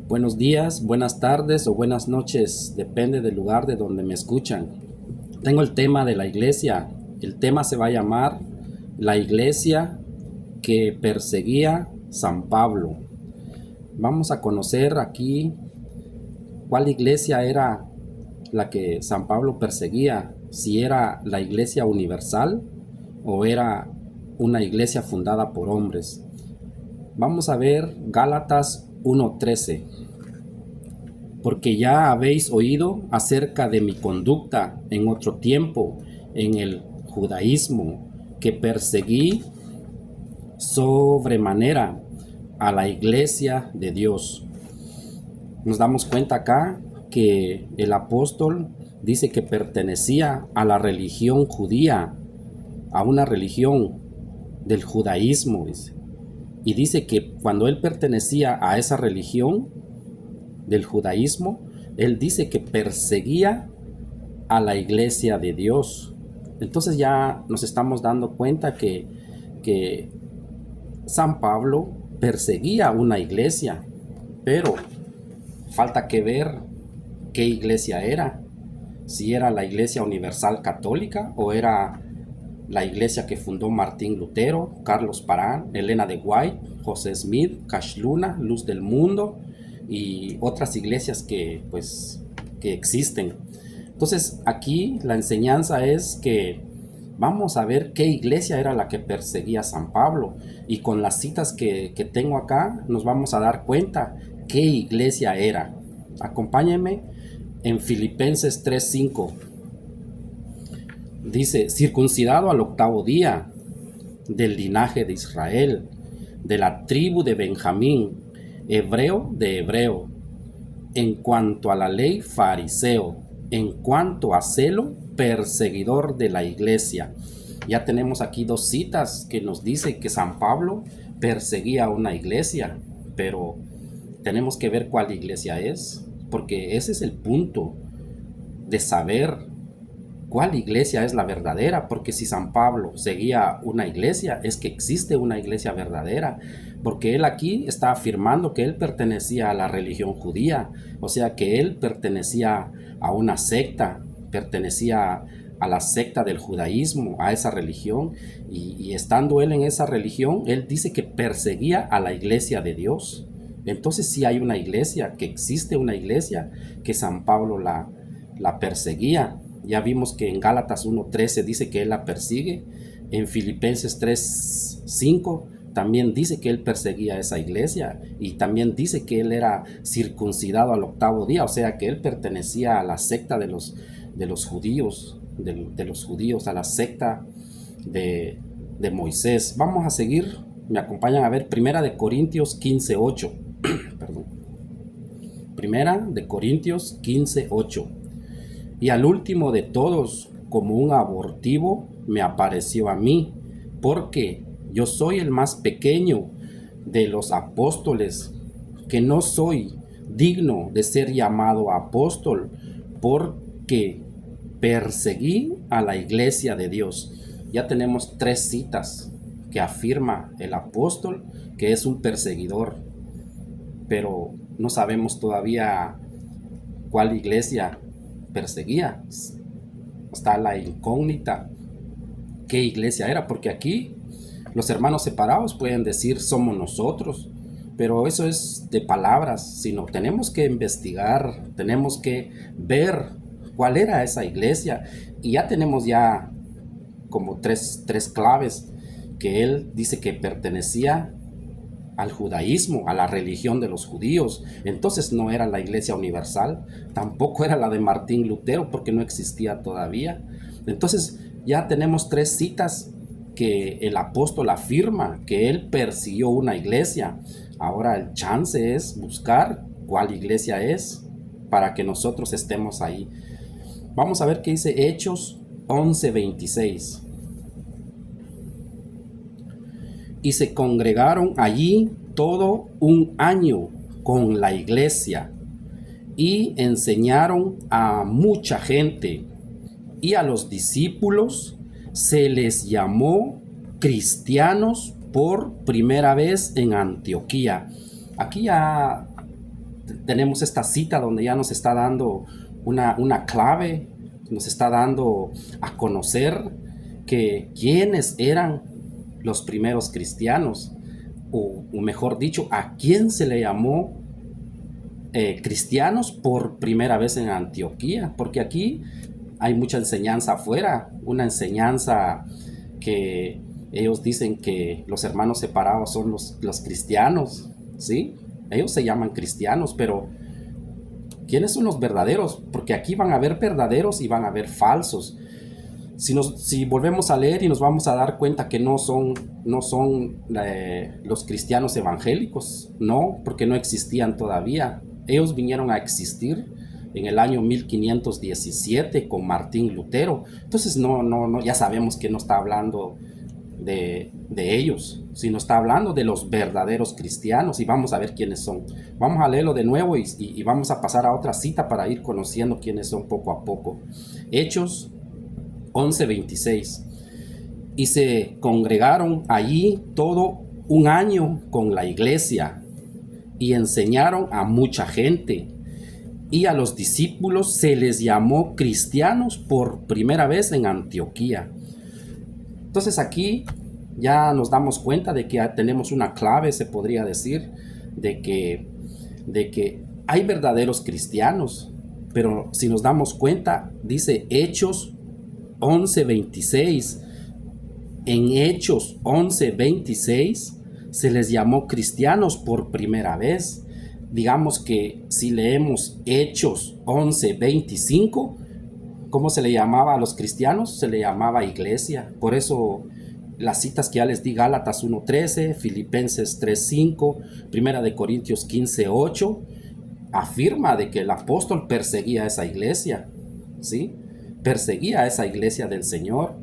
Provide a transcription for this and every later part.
Buenos días, buenas tardes o buenas noches, depende del lugar de donde me escuchan. Tengo el tema de la iglesia. El tema se va a llamar La iglesia que perseguía San Pablo. Vamos a conocer aquí cuál iglesia era la que San Pablo perseguía, si era la iglesia universal o era una iglesia fundada por hombres. Vamos a ver Gálatas 1:13. Porque ya habéis oído acerca de mi conducta en otro tiempo en el judaísmo, que perseguí sobremanera a la iglesia de Dios. Nos damos cuenta acá que el apóstol dice que pertenecía a la religión judía, a una religión del judaísmo, dice. Y dice que cuando él pertenecía a esa religión del judaísmo, él dice que perseguía a la iglesia de Dios. Entonces ya nos estamos dando cuenta que San Pablo perseguía una iglesia, pero falta que ver qué iglesia era, si era la iglesia universal católica o era la iglesia que fundó Martín Lutero, Carlos Parán, Elena de White, José Smith, Cash Luna, Luz del Mundo y otras iglesias que existen. Entonces aquí la enseñanza es que vamos a ver qué iglesia era la que perseguía a San Pablo, y con las citas que tengo acá nos vamos a dar cuenta qué iglesia era. Acompáñenme en Filipenses 3:5. Dice: circuncidado al 8º día, del linaje de Israel, de la tribu de Benjamín, hebreo de hebreo, en cuanto a la ley, fariseo, en cuanto a celo, perseguidor de la iglesia. Ya tenemos aquí dos citas que nos dice que San Pablo perseguía a una iglesia, pero tenemos que ver cuál iglesia es, porque ese es el punto de saber cuál iglesia es la verdadera, porque si San Pablo seguía una iglesia, es que existe una iglesia verdadera, porque él aquí está afirmando que él pertenecía a la religión judía, o sea que él pertenecía a una secta, pertenecía a la secta del judaísmo, a esa religión, y estando él en esa religión, él dice que perseguía a la iglesia de Dios. Entonces sí hay una iglesia, que existe una iglesia, que San Pablo la perseguía. Ya vimos que en Gálatas 1:13 dice que él la persigue. En Filipenses 3:5 también dice que él perseguía a esa iglesia. Y también dice que él era circuncidado al 8º día. O sea que él pertenecía a la secta de los judíos, de los judíos, a la secta de Moisés. Vamos a seguir. Me acompañan a ver Primera de Corintios 15:8. Perdón. Primera de Corintios 15:8. Y al último de todos, como un abortivo, me apareció a mí, porque yo soy el más pequeño de los apóstoles, que no soy digno de ser llamado apóstol, porque perseguí a la iglesia de Dios. Ya tenemos 3 citas que afirma el apóstol que es un perseguidor, pero no sabemos todavía cuál iglesia perseguía. Está la incógnita qué iglesia era, porque aquí los hermanos separados pueden decir somos nosotros, pero eso es de palabras, sino tenemos que investigar, tenemos que ver cuál era esa iglesia, y ya tenemos ya como tres claves, que él dice que pertenecía al judaísmo, a la religión de los judíos. Entonces no era la iglesia universal, tampoco era la de Martín Lutero, porque no existía todavía. Entonces ya tenemos 3 citas que el apóstol afirma que él persiguió una iglesia. Ahora el chance es buscar cuál iglesia es para que nosotros estemos ahí. Vamos a ver qué dice Hechos 11:26. Y se congregaron allí todo un año con la iglesia, y enseñaron a mucha gente, y a los discípulos se les llamó cristianos por primera vez en Antioquía. Aquí ya tenemos esta cita donde ya nos está dando una clave, nos está dando a conocer que quiénes eran los primeros cristianos, o mejor dicho, a quién se le llamó cristianos por primera vez en Antioquía, porque aquí hay mucha enseñanza afuera, una enseñanza que ellos dicen que los hermanos separados son los cristianos, ¿sí? Ellos se llaman cristianos, pero ¿quiénes son los verdaderos? Porque aquí van a haber verdaderos y van a haber falsos. Si volvemos a leer y nos vamos a dar cuenta que no son los cristianos evangélicos, no, porque no existían todavía. Ellos vinieron a existir en el año 1517 con Martín Lutero. Entonces no, ya sabemos que no está hablando de ellos, sino está hablando de los verdaderos cristianos, y vamos a ver quiénes son. Vamos a leerlo de nuevo y vamos a pasar a otra cita para ir conociendo quiénes son poco a poco. Hechos 11:26. Y se congregaron allí todo un año con la iglesia y enseñaron a mucha gente, y a los discípulos se les llamó cristianos por primera vez en Antioquía. Entonces aquí ya nos damos cuenta de que tenemos una clave, se podría decir, de que hay verdaderos cristianos, pero si nos damos cuenta, dice Hechos 11:26, en Hechos 11:26 se les llamó cristianos por primera vez. Digamos que si leemos Hechos 11:25, ¿cómo se le llamaba a los cristianos? Se le llamaba iglesia. Por eso las citas que ya les di, Gálatas 1:13, Filipenses 3:5, Primera de Corintios 15:8, afirma de que el apóstol perseguía a esa iglesia, ¿sí? Perseguía a esa iglesia del Señor.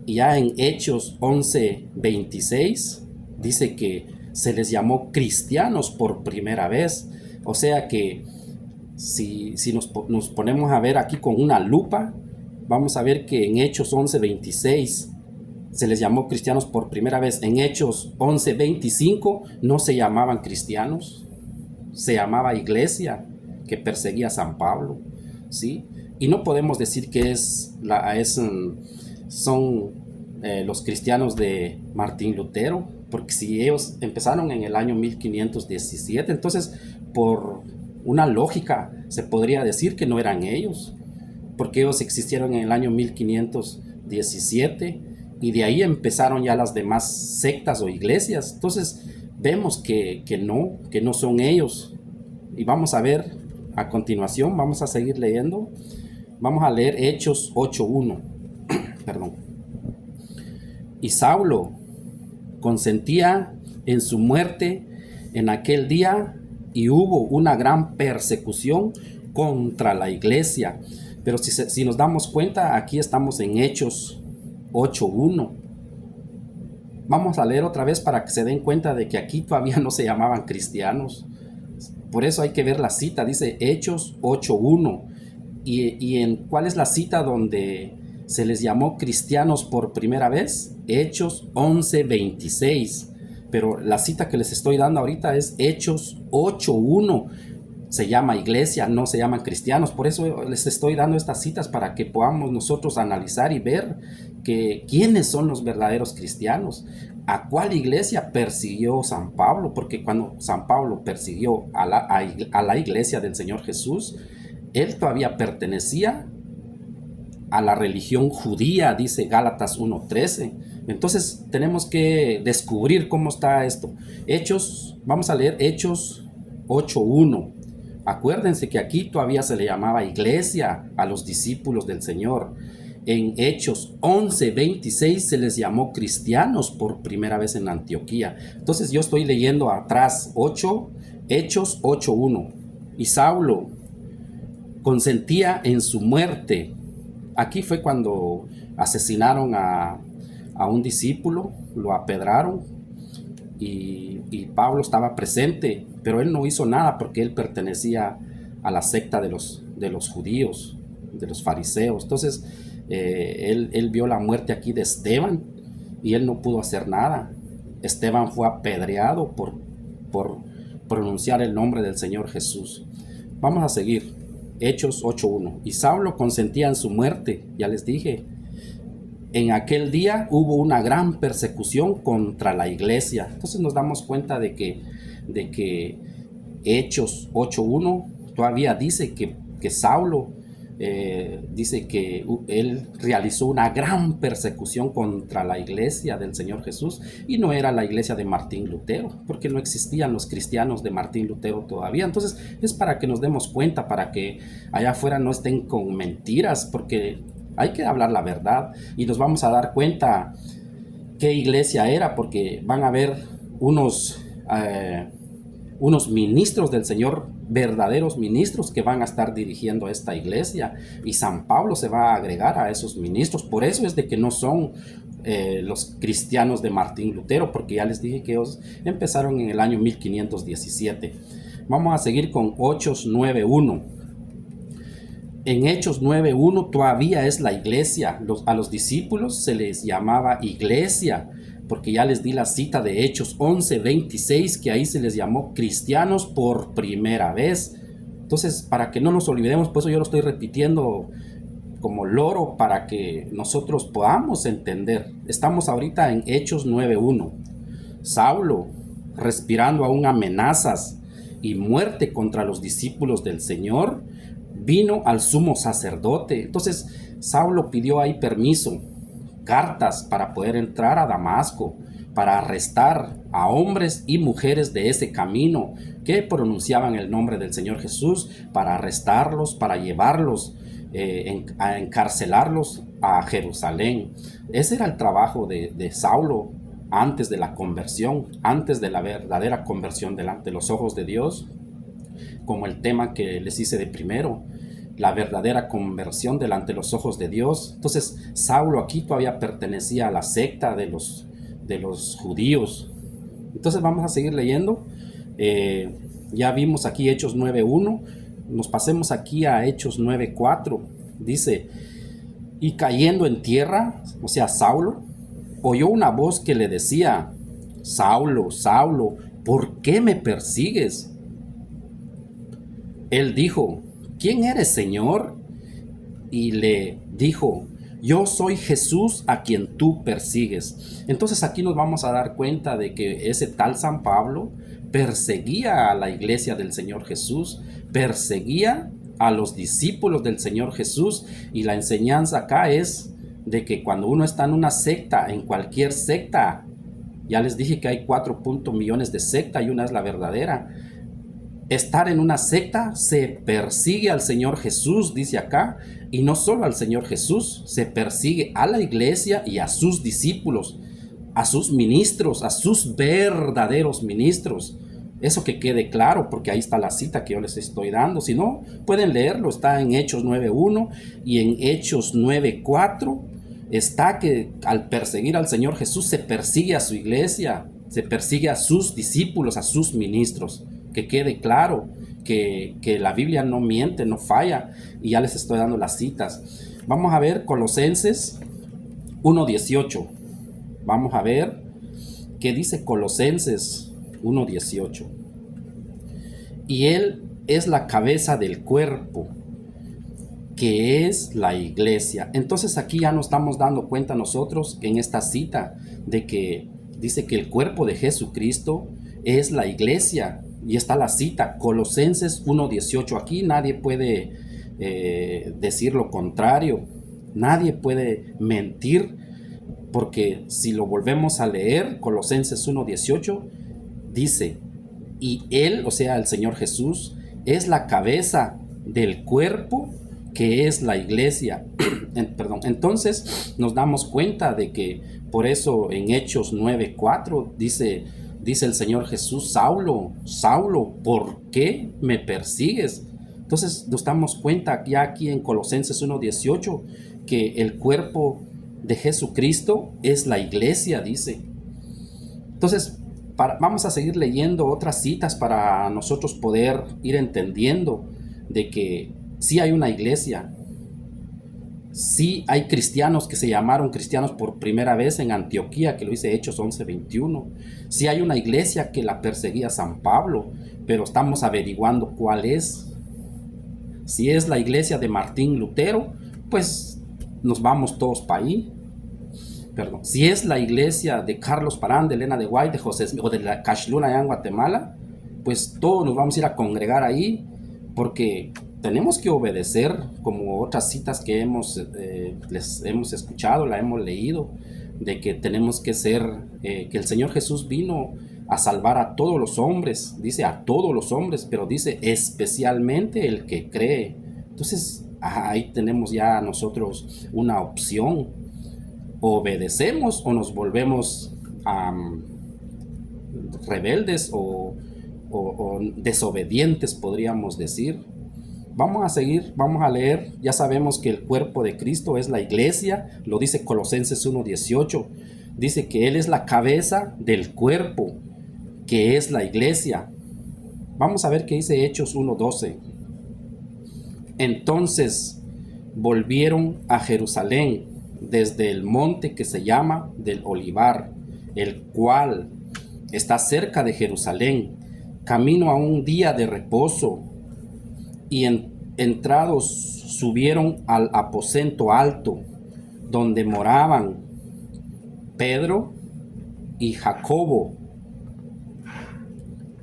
Y ya en Hechos 11:26 dice que se les llamó cristianos por primera vez. O sea que si nos ponemos a ver aquí con una lupa, vamos a ver que en Hechos 11:26 se les llamó cristianos por primera vez. En Hechos 11:25 no se llamaban cristianos, se llamaba iglesia que perseguía a San Pablo, ¿sí? Y no podemos decir que son los cristianos de Martín Lutero, porque si ellos empezaron en el año 1517, entonces por una lógica se podría decir que no eran ellos, porque ellos existieron en el año 1517 y de ahí empezaron ya las demás sectas o iglesias. Entonces vemos que no son ellos. Y vamos a ver a continuación, vamos a seguir leyendo. Vamos a leer Hechos 8:1. Perdón. Y Saulo consentía en su muerte en aquel día, y hubo una gran persecución contra la iglesia. Pero si nos damos cuenta, aquí estamos en Hechos 8:1. Vamos a leer otra vez para que se den cuenta de que aquí todavía no se llamaban cristianos. Por eso hay que ver la cita, dice Hechos 8:1. ¿Y en cuál es la cita donde se les llamó cristianos por primera vez? Hechos 11:26. Pero la cita que les estoy dando ahorita es Hechos 8:1. Se llama iglesia, no se llaman cristianos. Por eso les estoy dando estas citas, para que podamos nosotros analizar y ver que quiénes son los verdaderos cristianos. ¿A cuál iglesia persiguió San Pablo? Porque cuando San Pablo persiguió a la iglesia del Señor Jesús, él todavía pertenecía a la religión judía, dice Gálatas 1:13. Entonces tenemos que descubrir cómo está esto. Vamos a leer Hechos 8:1. Acuérdense que aquí todavía se le llamaba iglesia a los discípulos del Señor. En Hechos 11:26 se les llamó cristianos por primera vez en Antioquía. Entonces yo estoy leyendo atrás Hechos 8:1. Y Saulo consentía en su muerte. Aquí fue cuando asesinaron a un discípulo, lo apedraron, y Pablo estaba presente, pero él no hizo nada porque él pertenecía a la secta de los judíos, de los fariseos. Entonces él vio la muerte aquí de Esteban y él no pudo hacer nada. Esteban fue apedreado por pronunciar el nombre del Señor Jesús. Vamos a seguir. Hechos 8:1. Y Saulo consentía en su muerte, ya les dije. En aquel día hubo una gran persecución contra la iglesia. Entonces nos damos cuenta de que Hechos 8:1 todavía dice que Saulo dice que él realizó una gran persecución contra la iglesia del Señor Jesús, y no era la iglesia de Martín Lutero, porque no existían los cristianos de Martín Lutero todavía. Entonces es para que nos demos cuenta, para que allá afuera no estén con mentiras, porque hay que hablar la verdad y nos vamos a dar cuenta qué iglesia era, porque van a haber unos ministros del Señor, verdaderos ministros, que van a estar dirigiendo esta iglesia, y San Pablo se va a agregar a esos ministros. Por eso es de que no son los cristianos de Martín Lutero, porque ya les dije que ellos empezaron en el año 1517. Vamos a seguir con Hechos 9:1. En Hechos 9:1 todavía es la iglesia. A los discípulos se les llamaba iglesia, porque ya les di la cita de Hechos 11:26, que ahí se les llamó cristianos por primera vez. Entonces, para que no nos olvidemos, por eso yo lo estoy repitiendo como loro, para que nosotros podamos entender. Estamos ahorita en Hechos 9:1. Saulo, respirando aún amenazas y muerte contra los discípulos del Señor, vino al sumo sacerdote. Entonces Saulo pidió ahí permiso, cartas, para poder entrar a Damasco, para arrestar a hombres y mujeres de ese camino que pronunciaban el nombre del Señor Jesús, para arrestarlos, para llevarlos, a encarcelarlos a Jerusalén. Ese era el trabajo de Saulo antes de la conversión, antes de la verdadera conversión delante de los ojos de Dios, como el tema que les hice de primero, la verdadera conversión delante de los ojos de Dios. Entonces Saulo aquí todavía pertenecía a la secta de los judíos. Entonces vamos a seguir leyendo. Ya vimos aquí Hechos 9:1, nos pasemos aquí a Hechos 9:4. Dice: y cayendo en tierra, o sea Saulo, oyó una voz que le decía: Saulo, Saulo, ¿por qué me persigues? Él dijo: ¿quién eres, Señor? Y le dijo: yo soy Jesús a quien tú persigues. Entonces aquí nos vamos a dar cuenta de que ese tal San Pablo perseguía a la iglesia del Señor Jesús, perseguía a los discípulos del Señor Jesús. Y la enseñanza acá es de que cuando uno está en una secta, en cualquier secta, ya les dije que hay 4 millones de sectas y una es la verdadera. Estar en una secta, se persigue al Señor Jesús, dice acá, y no solo al Señor Jesús, se persigue a la iglesia y a sus discípulos, a sus ministros, a sus verdaderos ministros. Eso que quede claro, porque ahí está la cita que yo les estoy dando. Si no, pueden leerlo, está en Hechos 9:1 y en Hechos 9:4 está que al perseguir al Señor Jesús se persigue a su iglesia, se persigue a sus discípulos, a sus ministros. Que quede claro que la Biblia no miente, no falla, y ya les estoy dando las citas. Vamos a ver Colosenses 1:18. Vamos a ver qué dice Colosenses 1:18. Y Él es la cabeza del cuerpo, que es la iglesia. Entonces aquí ya nos estamos dando cuenta nosotros en esta cita de que dice que el cuerpo de Jesucristo es la iglesia. Y está la cita, Colosenses 1:18. Aquí nadie puede decir lo contrario, nadie puede mentir, porque si lo volvemos a leer, Colosenses 1:18 dice: y Él, o sea, el Señor Jesús, es la cabeza del cuerpo, que es la iglesia. Entonces nos damos cuenta de que por eso en Hechos 9:4 dice el Señor Jesús: Saulo, Saulo, ¿por qué me persigues? Entonces nos damos cuenta ya aquí en Colosenses 1:18 que el cuerpo de Jesucristo es la iglesia, dice. Entonces vamos a seguir leyendo otras citas para nosotros poder ir entendiendo de que sí hay una iglesia, Sí hay cristianos que se llamaron cristianos por primera vez en Antioquía, que lo dice Hechos 11:21. Sí hay una iglesia que la perseguía San Pablo, pero estamos averiguando cuál es. Si es la iglesia de Martín Lutero, pues nos vamos todos para ahí. Perdón. Si es la iglesia de Carlos Parán, de Elena de Guay, de José o de la Cashluna allá en Guatemala, pues todos nos vamos a ir a congregar ahí, porque tenemos que obedecer, como otras citas que les hemos escuchado, la hemos leído, de que tenemos que ser, que el Señor Jesús vino a salvar a todos los hombres, dice a todos los hombres, pero dice especialmente el que cree. Entonces ahí tenemos ya nosotros una opción: obedecemos o nos volvemos rebeldes o desobedientes, podríamos decir. Vamos a seguir, vamos a leer. Ya sabemos que el cuerpo de Cristo es la iglesia, lo dice Colosenses 1:18. Dice que Él es la cabeza del cuerpo, que es la iglesia. Vamos a ver qué dice Hechos 1:12. Entonces volvieron a Jerusalén desde el monte que se llama del Olivar, el cual está cerca de Jerusalén, camino a un día de reposo, y entrados subieron al aposento alto, donde moraban Pedro y Jacobo.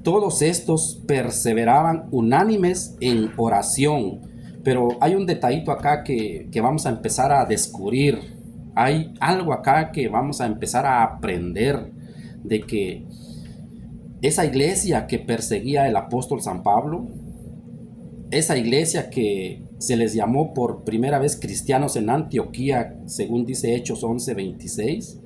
Todos estos perseveraban unánimes en oración. Pero hay un detallito acá que vamos a empezar a descubrir. Hay algo acá que vamos a empezar a aprender, de que esa iglesia que perseguía el apóstol San Pablo, esa iglesia que se les llamó por primera vez cristianos en Antioquía, según dice Hechos 11:26,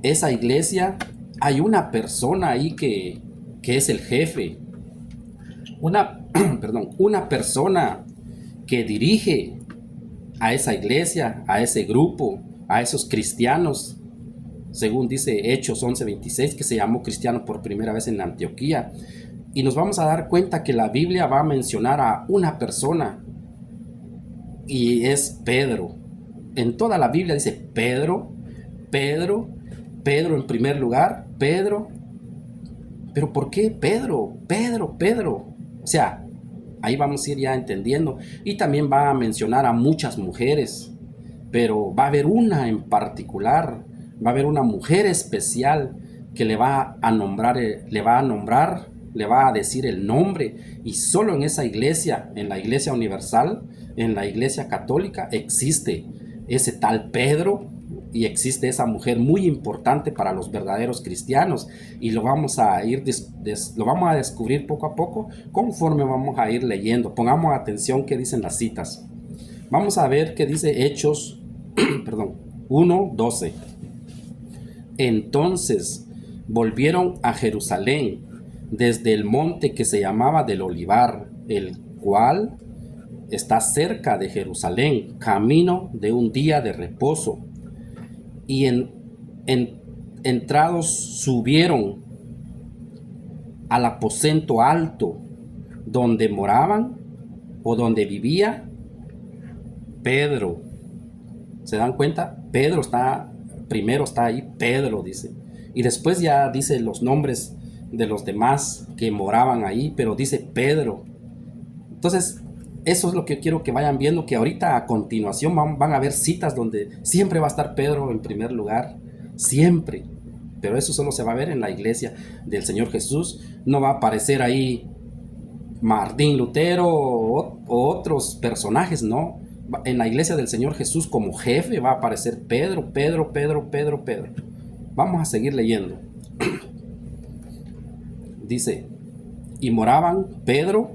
esa iglesia, hay una persona ahí que es el jefe, una persona que dirige a esa iglesia, a ese grupo, a esos cristianos, según dice Hechos 11:26, que se llamó cristiano por primera vez en Antioquía. Y nos vamos a dar cuenta que la Biblia va a mencionar a una persona, y es Pedro. En toda la Biblia dice Pedro, Pedro, Pedro en primer lugar, Pedro. ¿Pero por qué Pedro? Pedro, Pedro. O sea, ahí vamos a ir ya entendiendo. Y también va a mencionar a muchas mujeres, pero va a haber una en particular, va a haber una mujer especial que le va a nombrar, le va a decir el nombre, y solo en esa iglesia, en la iglesia universal, en la iglesia católica, existe ese tal Pedro, y existe esa mujer muy importante para los verdaderos cristianos, y lo vamos a descubrir poco a poco conforme vamos a ir leyendo. Pongamos atención qué dicen las citas. Vamos a ver qué dice Hechos 1:12. Entonces volvieron a Jerusalén desde el monte que se llamaba del Olivar, el cual está cerca de Jerusalén, camino de un día de reposo. Y entrados subieron al aposento alto, donde moraban o donde vivía Pedro. ¿Se dan cuenta? Pedro primero está ahí, Pedro dice. Y después ya dice los nombres de los demás que moraban ahí, pero dice Pedro. Entonces, eso es lo que quiero que vayan viendo, que ahorita a continuación van a ver citas donde siempre va a estar Pedro en primer lugar, siempre. Pero eso solo se va a ver en la iglesia del Señor Jesús. No va a aparecer ahí Martín Lutero o otros personajes, no. En la iglesia del Señor Jesús como jefe va a aparecer Pedro, Pedro, Pedro, Pedro, Pedro. Vamos a seguir leyendo. Dice, y moraban Pedro,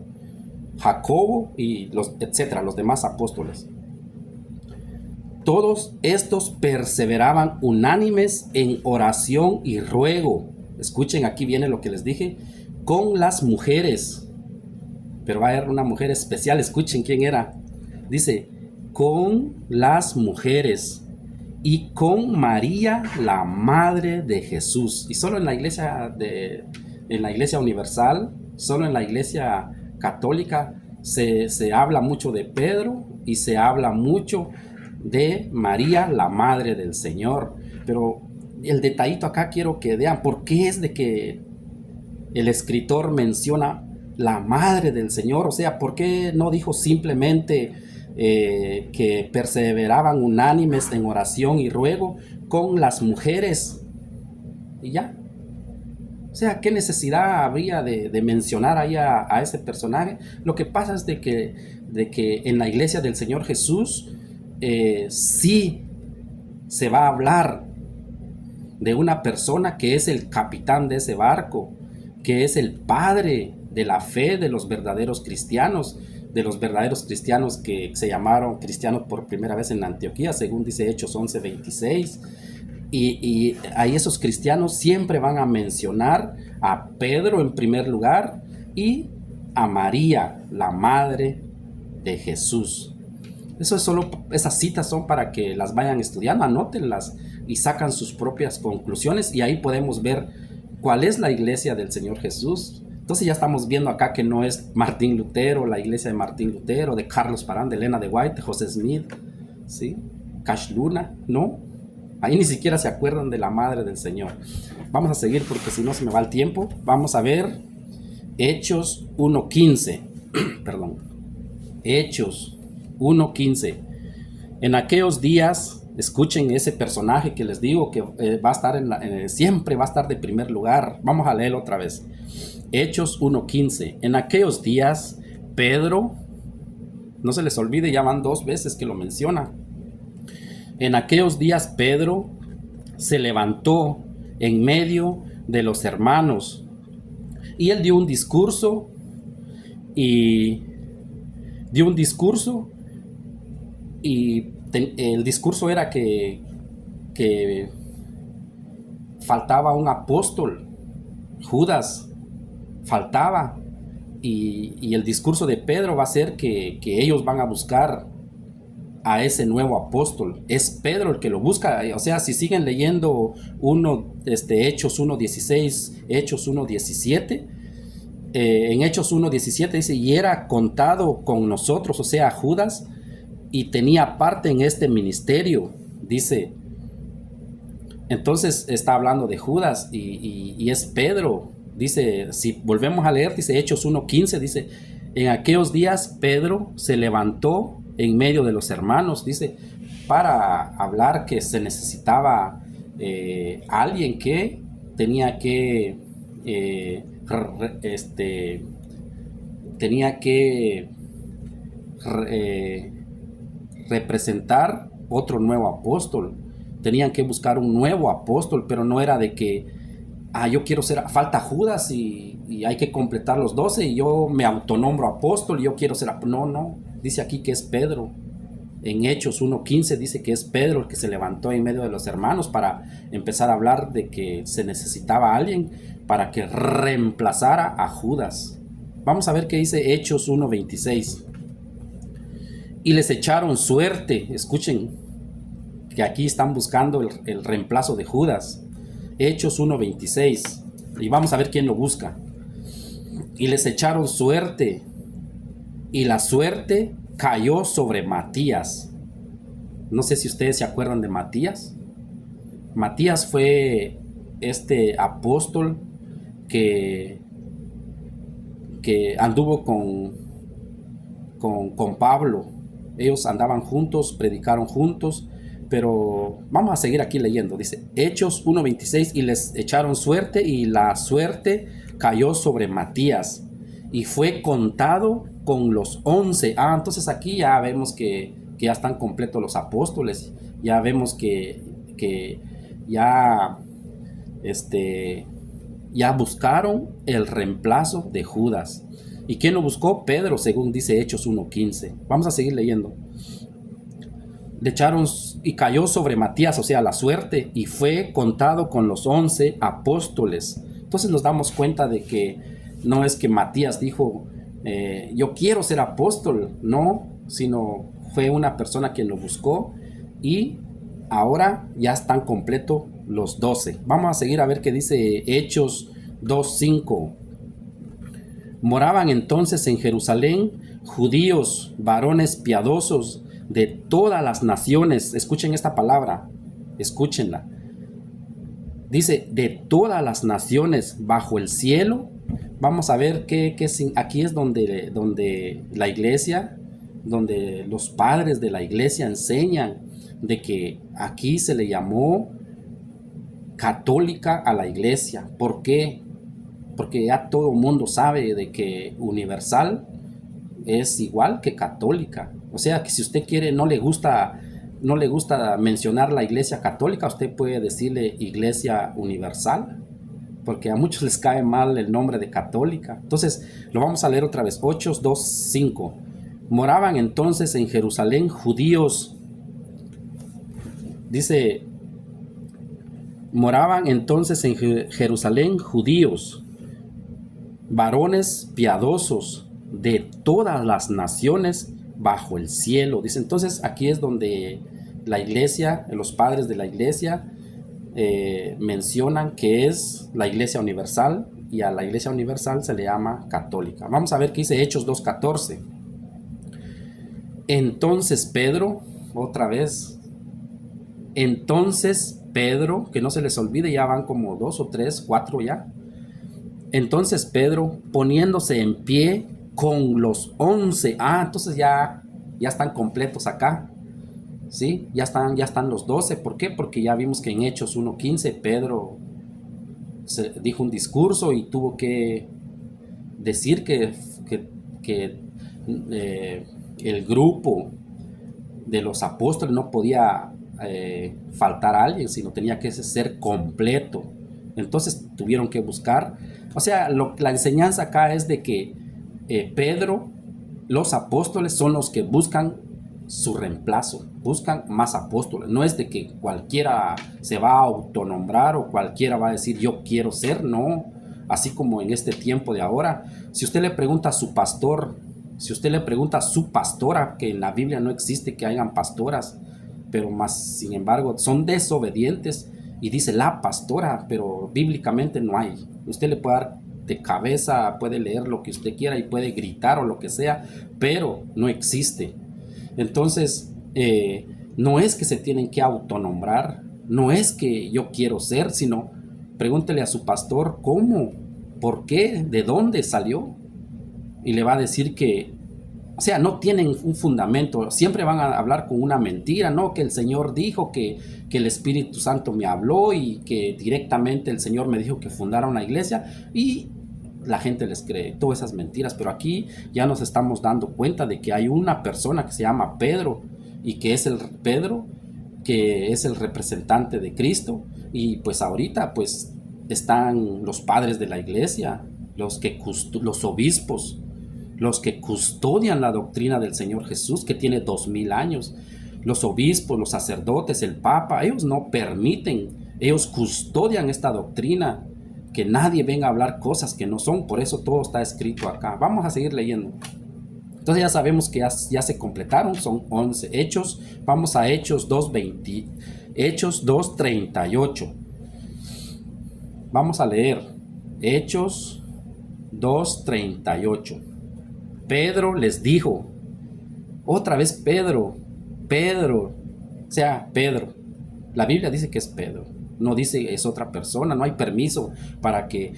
Jacobo y los demás apóstoles. Todos estos perseveraban unánimes en oración y ruego. Escuchen, aquí viene lo que les dije, con las mujeres. Pero va a haber una mujer especial, escuchen quién era. Dice, con las mujeres y con María, la madre de Jesús. Y solo en la iglesia universal, solo en la iglesia católica se habla mucho de Pedro, y se habla mucho de María, la madre del Señor. Pero el detallito acá quiero que vean por qué es de que el escritor menciona la madre del Señor. O sea, ¿por qué no dijo simplemente que perseveraban unánimes en oración y ruego con las mujeres? Y ya. O sea, ¿qué necesidad habría de mencionar ahí a ese personaje? Lo que pasa es de que en la iglesia del Señor Jesús sí se va a hablar de una persona que es el capitán de ese barco, que es el padre de la fe de los verdaderos cristianos que se llamaron cristianos por primera vez en Antioquía, según dice Hechos 11:26. Y ahí esos cristianos siempre van a mencionar a Pedro en primer lugar y a María, la madre de Jesús. Eso es solo, esas citas son para que las vayan estudiando, anótenlas y sacan sus propias conclusiones, y ahí podemos ver cuál es la iglesia del Señor Jesús. Entonces ya estamos viendo acá que no es Martín Lutero, la iglesia de Martín Lutero, de Carlos Parán, de Elena de White, de José Smith, ¿sí? Cash Luna, no. Ahí ni siquiera se acuerdan de la madre del Señor. Vamos a seguir porque si no se me va el tiempo. Vamos a ver Hechos 1:15. Perdón. Hechos 1:15. En aquellos días, escuchen ese personaje que les digo que va a estar siempre va a estar de primer lugar. Vamos a leerlo otra vez. Hechos 1:15. En aquellos días, Pedro, no se les olvide, ya van 2 veces que lo menciona. En aquellos días Pedro se levantó en medio de los hermanos y él dio un discurso y el discurso era que faltaba un apóstol, Judas faltaba, y el discurso de Pedro va a ser que ellos van a buscar a ese nuevo apóstol. Es Pedro el que lo busca. O sea, si siguen leyendo Hechos 1:16, Hechos 1:17, en Hechos 1:17 dice, y era contado con nosotros, o sea, Judas, y tenía parte en este ministerio, dice. Entonces está hablando de Judas y es Pedro. Dice, si volvemos a leer, dice Hechos 1:15, dice, en aquellos días Pedro se levantó en medio de los hermanos, dice, para hablar que se necesitaba alguien que tenía que representar otro nuevo apóstol. Tenían que buscar un nuevo apóstol, pero no era de que yo quiero ser, falta Judas y hay que completar los 12 y yo me autonombro apóstol y yo quiero ser, no, dice aquí que es Pedro. En Hechos 1:15 dice que es Pedro el que se levantó en medio de los hermanos para empezar a hablar de que se necesitaba alguien para que reemplazara a Judas. Vamos a ver qué dice Hechos 1:26. Y les echaron suerte, escuchen, que aquí están buscando el reemplazo de Judas. Hechos 1:26. Y vamos a ver quién lo busca. Y les echaron suerte, y la suerte cayó sobre Matías. No sé si ustedes se acuerdan de Matías. Matías fue este apóstol que anduvo con Pablo. Ellos andaban juntos, predicaron juntos. Pero vamos a seguir aquí leyendo. Dice Hechos 1:26, y les echaron suerte, y la suerte cayó sobre Matías, y fue contado con los 11. Entonces aquí ya vemos que ya están completos los apóstoles. Ya vemos que ya buscaron el reemplazo de Judas. ¿Y quién lo buscó? Pedro, según dice Hechos 1:15. Vamos a seguir leyendo. Le echaron y cayó sobre Matías, o sea, la suerte, y fue contado con los 11 apóstoles. Entonces nos damos cuenta de que no es que Matías dijo, yo quiero ser apóstol, no, sino fue una persona que lo buscó, y ahora ya están completos los 12. Vamos a seguir a ver qué dice Hechos 2:5. Moraban entonces en Jerusalén judíos, varones piadosos, de todas las naciones. Escuchen esta palabra, escúchenla. Dice, de todas las naciones bajo el cielo. Vamos a ver que aquí es donde la iglesia, donde los padres de la iglesia enseñan de que aquí se le llamó católica a la iglesia. ¿Por qué? Porque ya todo el mundo sabe de que universal es igual que católica. O sea que si usted quiere, no le gusta mencionar la iglesia católica, usted puede decirle iglesia universal, porque a muchos les cae mal el nombre de católica. Entonces lo vamos a leer otra vez. Hechos 2:5. Moraban entonces en Jerusalén judíos. Dice, moraban entonces en Jerusalén judíos, varones piadosos de todas las naciones bajo el cielo. Dice, entonces aquí es donde la iglesia, los padres de la iglesia mencionan que es la iglesia universal, y a la iglesia universal se le llama católica. Vamos a ver qué dice Hechos 2:14. Entonces Pedro, otra vez, entonces Pedro, que no se les olvide, ya van como 2 o 3, 4 ya. Entonces Pedro, poniéndose en pie con los 11, entonces ya están completos acá, ¿sí? Ya están los 12. ¿Por qué? Porque ya vimos que en Hechos 1:15 Pedro dijo un discurso y tuvo que decir que el grupo de los apóstoles no podía faltar a alguien, sino tenía que ser completo. Entonces tuvieron que buscar, o sea, la enseñanza acá es de que Pedro, los apóstoles son los que buscan su reemplazo, buscan más apóstoles. No es de que cualquiera se va a autonombrar o cualquiera va a decir yo quiero ser, no. Así como en este tiempo de ahora, si usted le pregunta a su pastor, si usted le pregunta a su pastora, que en la Biblia no existe que hayan pastoras, pero más sin embargo son desobedientes, y dice la pastora, pero bíblicamente no hay. Usted le puede dar de cabeza, puede leer lo que usted quiera y puede gritar o lo que sea, pero no existe. Entonces, no es que se tienen que autonombrar, no es que yo quiero ser, sino pregúntele a su pastor cómo, por qué, de dónde salió, y le va a decir que, o sea, no tienen un fundamento, siempre van a hablar con una mentira, ¿no? Que el Señor dijo, que el Espíritu Santo me habló y que directamente el Señor me dijo que fundara una iglesia, y la gente les cree todas esas mentiras. Pero aquí ya nos estamos dando cuenta de que hay una persona que se llama Pedro, y que es el Pedro, que es el representante de Cristo, y pues ahorita pues están los padres de la iglesia, los obispos, los que custodian la doctrina del Señor Jesús, que tiene 2000 años. Los obispos, los sacerdotes, el Papa, ellos no permiten, ellos custodian esta doctrina, que nadie venga a hablar cosas que no son. Por eso todo está escrito acá. Vamos a seguir leyendo. Entonces ya sabemos que ya se completaron, son 11 hechos. Vamos a Hechos 2:20, Hechos 2:38. Vamos a leer Hechos 2:38. Pedro les dijo, otra vez Pedro, o sea, Pedro. La Biblia dice que es Pedro, no dice es otra persona, no hay permiso para que,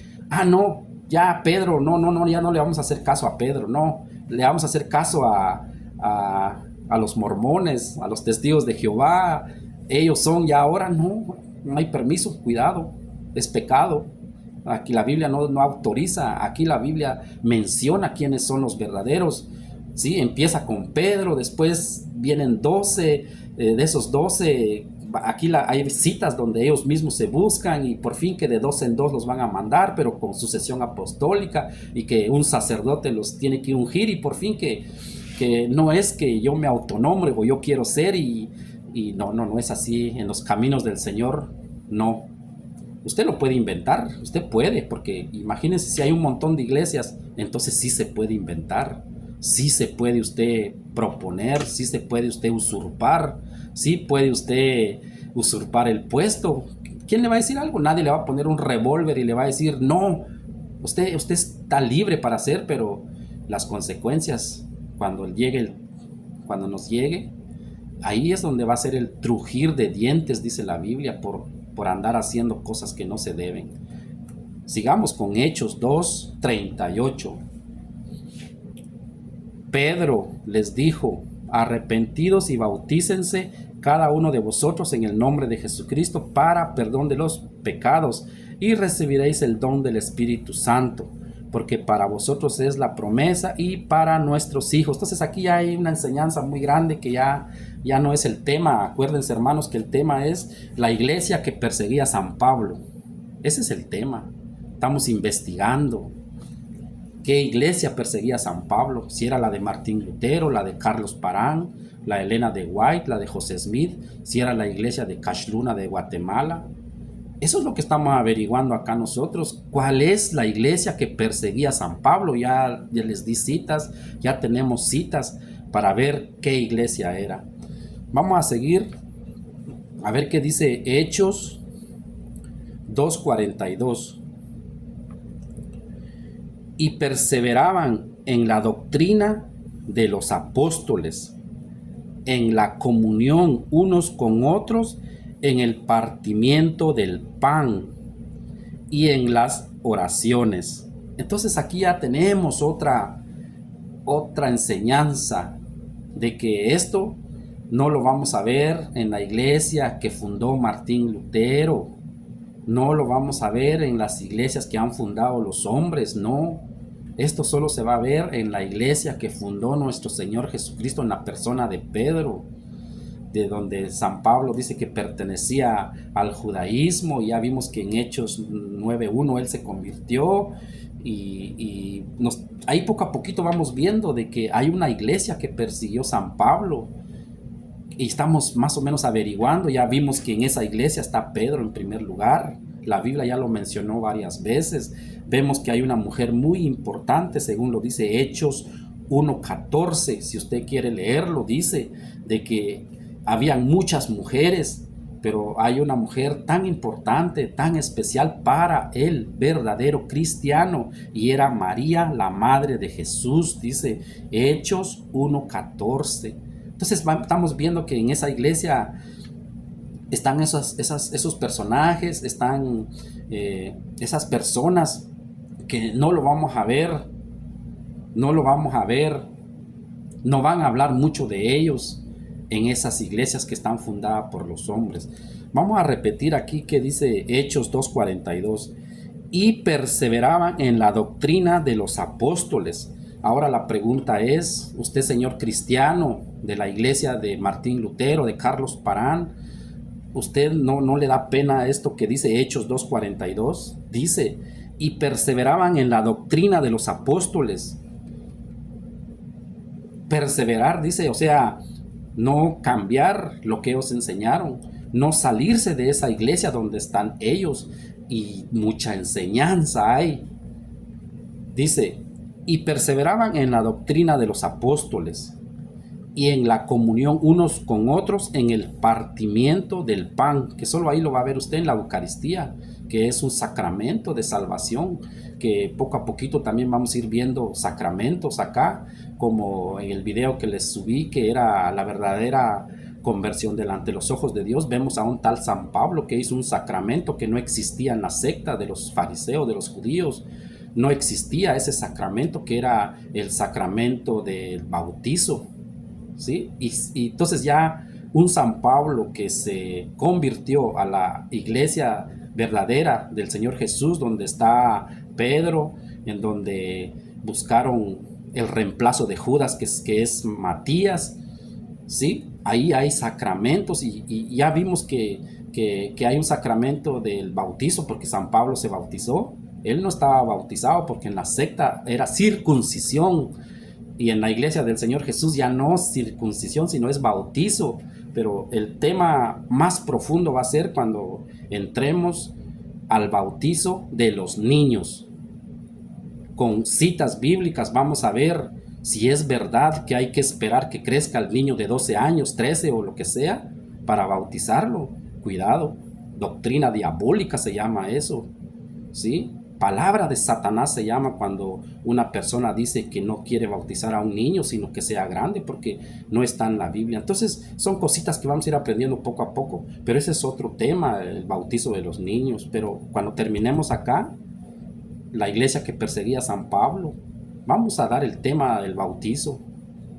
no, ya Pedro, no, ya no le vamos a hacer caso a Pedro, no, le vamos a hacer caso a los mormones, a los testigos de Jehová, ellos son ya ahora, no hay permiso, cuidado, es pecado. Aquí la Biblia no autoriza, aquí la Biblia menciona quiénes son los verdaderos, ¿sí? Empieza con Pedro, después vienen 12, de esos 12, aquí hay citas donde ellos mismos se buscan, y por fin que de 2 en 2 los van a mandar, pero con sucesión apostólica, y que un sacerdote los tiene que ungir, y por fin que no es que yo me autonombre o yo quiero ser, y no es así en los caminos del Señor, no. Usted lo puede inventar, usted puede, porque imagínense si hay un montón de iglesias, entonces sí se puede inventar, sí se puede usted proponer, sí se puede usted usurpar, sí puede usted usurpar el puesto. ¿Quién le va a decir algo? Nadie le va a poner un revólver y le va a decir, no, usted está libre para hacer, pero las consecuencias, cuando nos llegue, Ahí es donde va a ser el trujir de dientes, dice la Biblia, por andar haciendo cosas que no se deben. Sigamos con Hechos 2:38. Pedro les dijo: arrepentidos y bautícense cada uno de vosotros en el nombre de Jesucristo para perdón de los pecados, y recibiréis el don del Espíritu Santo, porque para vosotros es la promesa y para nuestros hijos. Entonces aquí hay una enseñanza muy grande que ya no es el tema. Acuérdense, hermanos, que el tema es la iglesia que perseguía a San Pablo. Ese es el tema. Estamos investigando qué iglesia perseguía a San Pablo, si era la de Martín Lutero, la de Carlos Parán, la de Elena de White, la de José Smith, si era la iglesia de Cash Luna de Guatemala. Eso es lo que estamos averiguando acá nosotros. ¿Cuál es la iglesia que perseguía a San Pablo? Ya les di citas, ya tenemos citas para ver qué iglesia era. Vamos a seguir a ver qué dice Hechos 2:42. Y perseveraban en la doctrina de los apóstoles, en la comunión unos con otros, en el partimiento del pan y en las oraciones. Entonces aquí ya tenemos otra enseñanza de que esto no lo vamos a ver en la iglesia que fundó Martín Lutero, no lo vamos a ver en las iglesias que han fundado los hombres, no. Esto solo se va a ver en la iglesia que fundó nuestro Señor Jesucristo en la persona de Pedro, de donde San Pablo dice que pertenecía al judaísmo. Ya vimos que en Hechos 9:1 él se convirtió y ahí poco a poquito vamos viendo de que hay una iglesia que persiguió San Pablo y estamos más o menos averiguando. Ya vimos que en esa iglesia está Pedro en primer lugar. La Biblia ya lo mencionó varias veces. Vemos que hay una mujer muy importante, según lo dice Hechos 1:14. Si usted quiere leerlo, dice de que habían muchas mujeres, pero hay una mujer tan importante, tan especial para el verdadero cristiano, y era María, la madre de Jesús, dice Hechos 1:14. Entonces estamos viendo que en esa iglesia están esos personajes, están esas personas que no lo vamos a ver, no van a hablar mucho de ellos en esas iglesias que están fundadas por los hombres. Vamos a repetir aquí que dice Hechos 2:42. Y perseveraban en la doctrina de los apóstoles. Ahora la pregunta es, usted, señor cristiano de la iglesia de Martín Lutero, de Carlos Parán, ¿usted no le da pena esto que dice Hechos 2:42? Dice, y perseveraban en la doctrina de los apóstoles. Perseverar, dice, o sea, no cambiar lo que ellos enseñaron, no salirse de esa iglesia donde están ellos, y mucha enseñanza hay. Dice, y perseveraban en la doctrina de los apóstoles y en la comunión unos con otros, en el partimiento del pan, que solo ahí lo va a ver usted en la Eucaristía, que es un sacramento de salvación, que poco a poquito también vamos a ir viendo sacramentos acá, como en el video que les subí, que era la verdadera conversión delante de los ojos de Dios. Vemos a un tal San Pablo que hizo un sacramento que no existía en la secta de los fariseos, de los judíos. No existía ese sacramento, que era el sacramento del bautizo, ¿sí? Y entonces ya un San Pablo que se convirtió a la iglesia verdadera del Señor Jesús, donde está Pedro, en donde buscaron el reemplazo de Judas, que es Matías, ¿sí? Ahí hay sacramentos y ya vimos que hay un sacramento del bautizo, porque San Pablo se bautizó. Él no estaba bautizado porque en la secta era circuncisión, y en la iglesia del Señor Jesús ya no es circuncisión, sino es bautizo. Pero el tema más profundo va a ser cuando entremos al bautizo de los niños. Con citas bíblicas vamos a ver si es verdad que hay que esperar que crezca el niño de 12 años, 13 o lo que sea, para bautizarlo. Cuidado, doctrina diabólica se llama eso, ¿sí? palabra de Satanás se llama cuando una persona dice que no quiere bautizar a un niño, sino que sea grande, porque no está en la Biblia. Entonces son cositas que vamos a ir aprendiendo poco a poco, pero ese es otro tema, el bautizo de los niños. Pero cuando terminemos acá, la iglesia que perseguía a San Pablo, vamos a dar el tema del bautizo,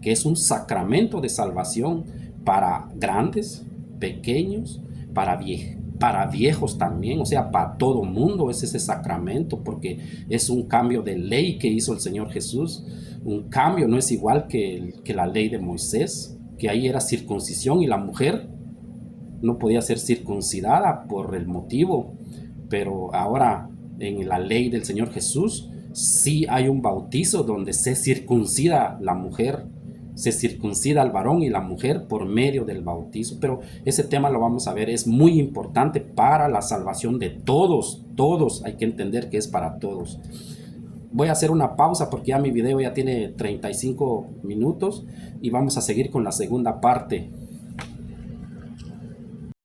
que es un sacramento de salvación para grandes, pequeños, para viejos también, o sea, para todo mundo es ese sacramento, porque es un cambio de ley que hizo el Señor Jesús. Un cambio, no es igual que la ley de Moisés, que ahí era circuncisión y la mujer no podía ser circuncidada por el motivo, pero ahora en la ley del Señor Jesús sí hay un bautizo donde se circuncida la mujer, se circuncida al varón y la mujer por medio del bautizo. Pero ese tema lo vamos a ver, es muy importante para la salvación de todos, todos, hay que entender que es para todos. Voy a hacer una pausa porque ya mi video ya tiene 35 minutos y vamos a seguir con la segunda parte.